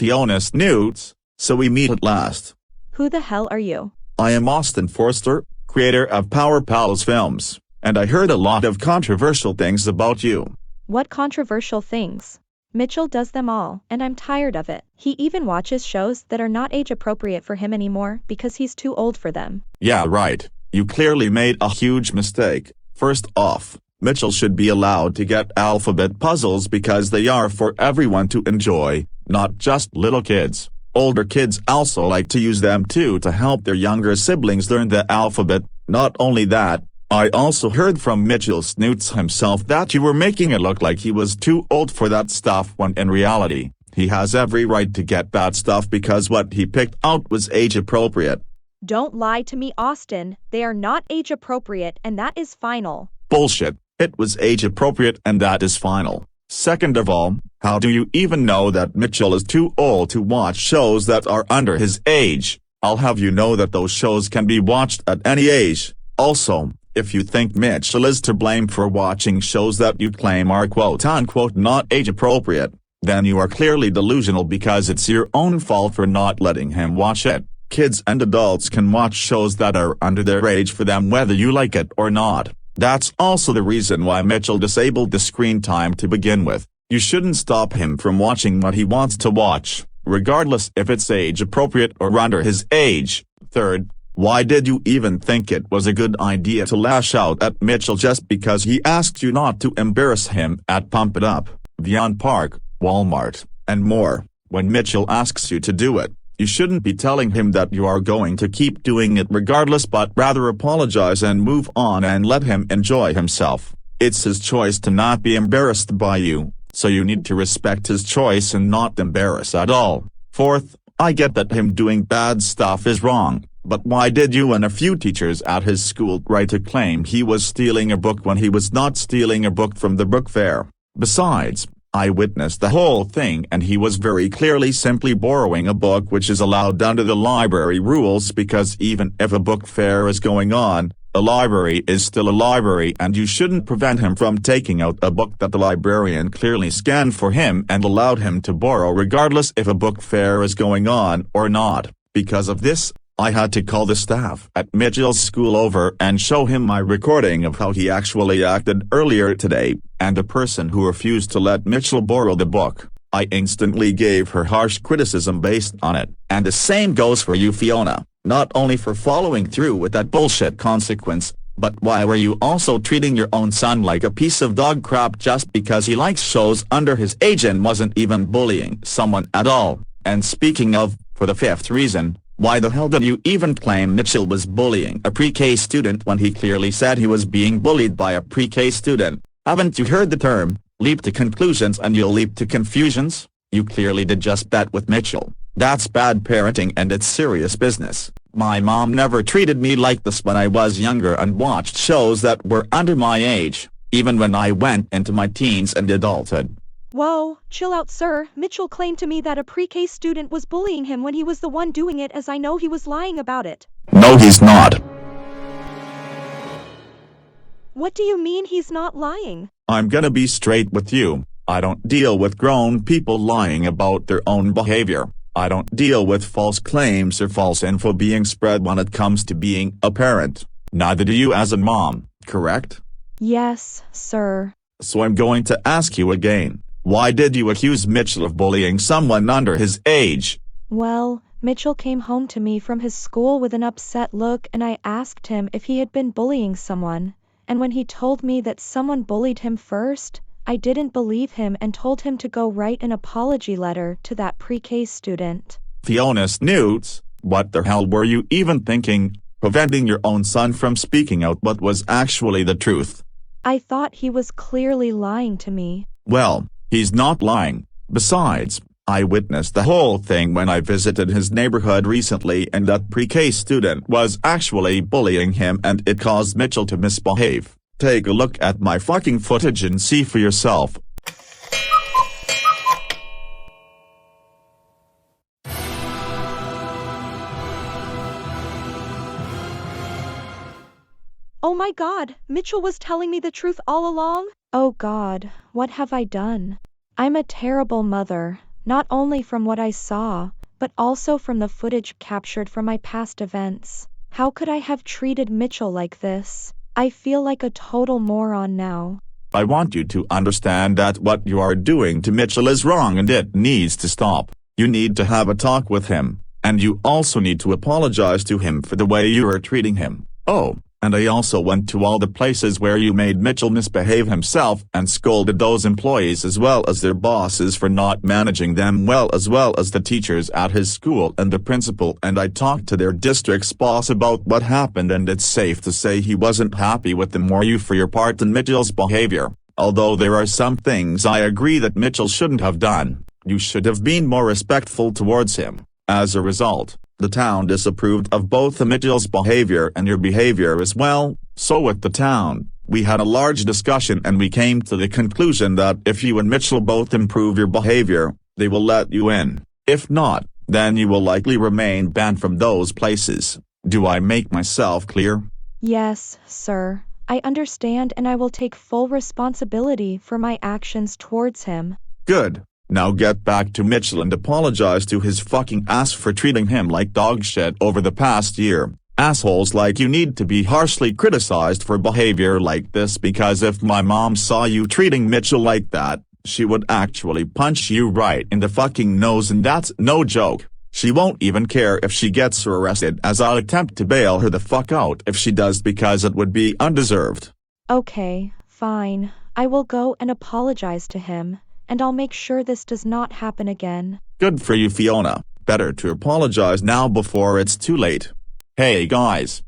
Fiona Snoots, so we meet at last. Who the hell are you? I am Austin Forster, creator of Power Pals Films, and I heard a lot of controversial things about you. What controversial things? Mitchell does them all, and I'm tired of it. He even watches shows that are not age appropriate for him anymore because he's too old for them. Yeah, right. You clearly made a huge mistake. First off, Mitchell should be allowed to get alphabet puzzles because they are for everyone to enjoy, not just little kids. Older kids also like to use them too to help their younger siblings learn the alphabet. Not only that, I also heard from Mitchell Snoots himself that you were making it look like he was too old for that stuff when in reality, he has every right to get that stuff because what he picked out was age appropriate. Don't lie to me, Austin. They are not age appropriate and that is final. Bullshit. It was age appropriate and that is final. Second of all, how do you even know that Mitchell is too old to watch shows that are under his age? I'll have you know that those shows can be watched at any age. Also, if you think Mitchell is to blame for watching shows that you claim are quote-unquote not age-appropriate, then you are clearly delusional because it's your own fault for not letting him watch it. Kids and adults can watch shows that are under their age for them whether you like it or not. That's also the reason why Mitchell disabled the screen time to begin with. You shouldn't stop him from watching what he wants to watch, regardless if it's age-appropriate or under his age. Third, why did you even think it was a good idea to lash out at Mitchell just because he asked you not to embarrass him at Pump It Up, Vian Park, Walmart, and more? When Mitchell asks you to do it, you shouldn't be telling him that you are going to keep doing it regardless but rather apologize and move on and let him enjoy himself. It's his choice to not be embarrassed by you, so you need to respect his choice and not embarrass at all. Fourth, I get that him doing bad stuff is wrong. But why did you and a few teachers at his school write a claim he was stealing a book when he was not stealing a book from the book fair? Besides, I witnessed the whole thing and he was very clearly simply borrowing a book which is allowed under the library rules because even if a book fair is going on, a library is still a library and you shouldn't prevent him from taking out a book that the librarian clearly scanned for him and allowed him to borrow regardless if a book fair is going on or not. Because of this, I had to call the staff at Mitchell's school over and show him my recording of how he actually acted earlier today, and the person who refused to let Mitchell borrow the book, I instantly gave her harsh criticism based on it. And the same goes for you, Fiona, not only for following through with that bullshit consequence, but why were you also treating your own son like a piece of dog crap just because he likes shows under his age and wasn't even bullying someone at all? And speaking of, for the fifth reason, why the hell did you even claim Mitchell was bullying a pre-K student when he clearly said he was being bullied by a pre-K student? Haven't you heard the term, leap to conclusions and you'll leap to confusions? You clearly did just that with Mitchell. That's bad parenting and it's serious business. My mom never treated me like this when I was younger and watched shows that were under my age, even when I went into my teens and adulthood. Whoa, chill out, sir. Mitchell claimed to me that a pre-K student was bullying him when he was the one doing it, as I know he was lying about it. No, he's not. What do you mean he's not lying? I'm gonna be straight with you. I don't deal with grown people lying about their own behavior. I don't deal with false claims or false info being spread when it comes to being a parent. Neither do you as a mom, correct? Yes, sir. So I'm going to ask you again. Why did you accuse Mitchell of bullying someone under his age? Well, Mitchell came home to me from his school with an upset look and I asked him if he had been bullying someone, and when he told me that someone bullied him first, I didn't believe him and told him to go write an apology letter to that pre-K student. Fiona Snoots, what the hell were you even thinking, preventing your own son from speaking out what was actually the truth? I thought he was clearly lying to me. Well, he's not lying. Besides, I witnessed the whole thing when I visited his neighborhood recently and that pre-K student was actually bullying him and it caused Mitchell to misbehave. Take a look at my fucking footage and see for yourself. Oh my God, Mitchell was telling me the truth all along? Oh God, what have I done? I'm a terrible mother, not only from what I saw, but also from the footage captured from my past events. How could I have treated Mitchell like this? I feel like a total moron now. I want you to understand that what you are doing to Mitchell is wrong and it needs to stop. You need to have a talk with him, and you also need to apologize to him for the way you are treating him. Oh, and I also went to all the places where you made Mitchell misbehave himself and scolded those employees as well as their bosses for not managing them well as the teachers at his school and the principal, and I talked to their district's boss about what happened, and it's safe to say he wasn't happy with them or you for your part in Mitchell's behavior. Although there are some things I agree that Mitchell shouldn't have done, you should have been more respectful towards him. As a result, the town disapproved of both Mitchell's behavior and your behavior as well. So with the town, we had a large discussion and we came to the conclusion that if you and Mitchell both improve your behavior, they will let you in. If not, then you will likely remain banned from those places. Do I make myself clear? Yes, sir. I understand, and I will take full responsibility for my actions towards him. Good. Now get back to Mitchell and apologize to his fucking ass for treating him like dog shit over the past year. Assholes like you need to be harshly criticized for behavior like this, because if my mom saw you treating Mitchell like that, she would actually punch you right in the fucking nose, and that's no joke. She won't even care if she gets arrested, as I'll attempt to bail her the fuck out if she does, because it would be undeserved. Okay, fine. I will go and apologize to him, and I'll make sure this does not happen again. Good for you, Fiona. Better to apologize now before it's too late. Hey guys.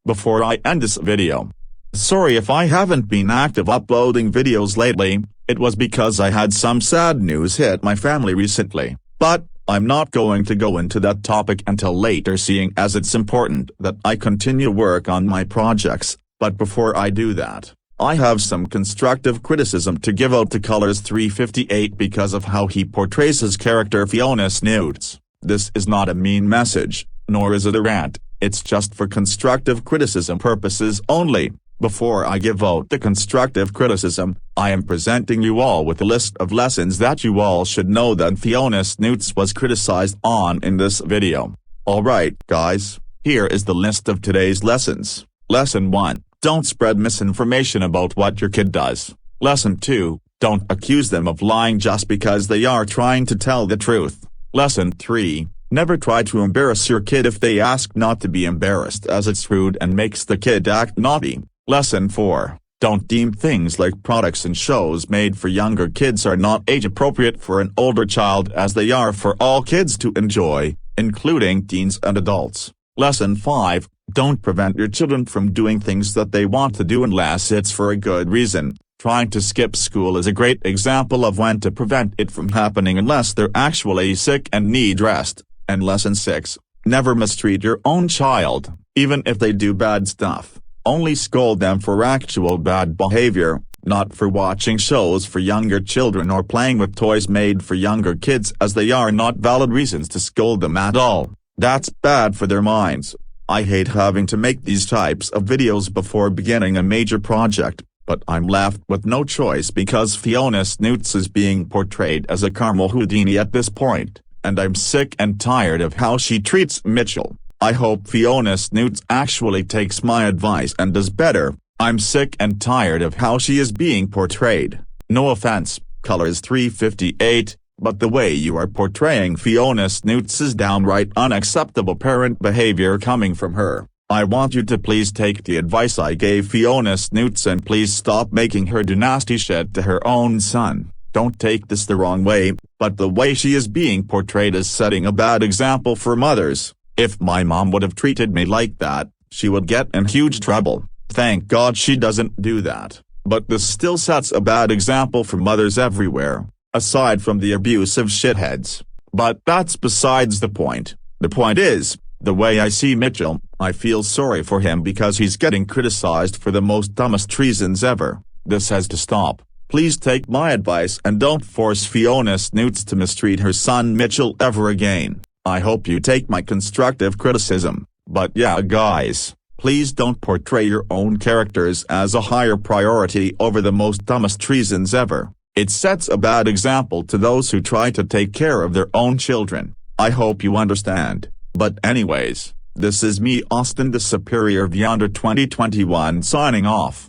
Before I end this video, sorry if I haven't been active uploading videos lately. It was because I had some sad news hit my family recently, but I'm not going to go into that topic until later, seeing as it's important that I continue work on my projects. But before I do that, I have some constructive criticism to give out to Colors 358 because of how he portrays his character Fiona Snoots. This is not a mean message, nor is it a rant, it's just for constructive criticism purposes only. Before I give out the constructive criticism, I am presenting you all with a list of lessons that you all should know that Fiona Snoots was criticized on in this video. Alright guys, here is the list of today's lessons. Lesson 1. Don't spread misinformation about what your kid does. Lesson 2. Don't accuse them of lying just because they are trying to tell the truth. Lesson 3. Never try to embarrass your kid if they ask not to be embarrassed, as it's rude and makes the kid act naughty. Lesson 4. Don't deem things like products and shows made for younger kids are not age appropriate for an older child, as they are for all kids to enjoy, including teens and adults. Lesson 5. Don't prevent your children from doing things that they want to do unless it's for a good reason. Trying to skip school is a great example of when to prevent it from happening unless they're actually sick and need rest. And Lesson 6. Never mistreat your own child, even if they do bad stuff. Only scold them for actual bad behavior, not for watching shows for younger children or playing with toys made for younger kids, as they are not valid reasons to scold them at all. That's bad for their minds. I hate having to make these types of videos before beginning a major project, but I'm left with no choice because Fiona Snoots is being portrayed as a caramel Houdini at this point, and I'm sick and tired of how she treats Mitchell. I hope Fiona Snoots actually takes my advice and does better. I'm sick and tired of how she is being portrayed. No offense, Colors 358. But the way you are portraying Fiona Snoots is downright unacceptable parent behavior coming from her. I want you to please take the advice I gave Fiona Snoots and please stop making her do nasty shit to her own son. Don't take this the wrong way, but the way she is being portrayed is setting a bad example for mothers. If my mom would have treated me like that, she would get in huge trouble. Thank God she doesn't do that. But this still sets a bad example for mothers everywhere, aside from the abusive shitheads. But that's besides the point. The point is, the way I see Mitchell, I feel sorry for him because he's getting criticized for the most dumbest reasons ever. This has to stop. Please take my advice and don't force Fiona Snoots to mistreat her son Mitchell ever again. I hope you take my constructive criticism. But yeah guys, please don't portray your own characters as a higher priority over the most dumbest reasons ever. It sets a bad example to those who try to take care of their own children. I hope you understand. But anyways, this is me, Austin the Superior Beyonder 2021, signing off.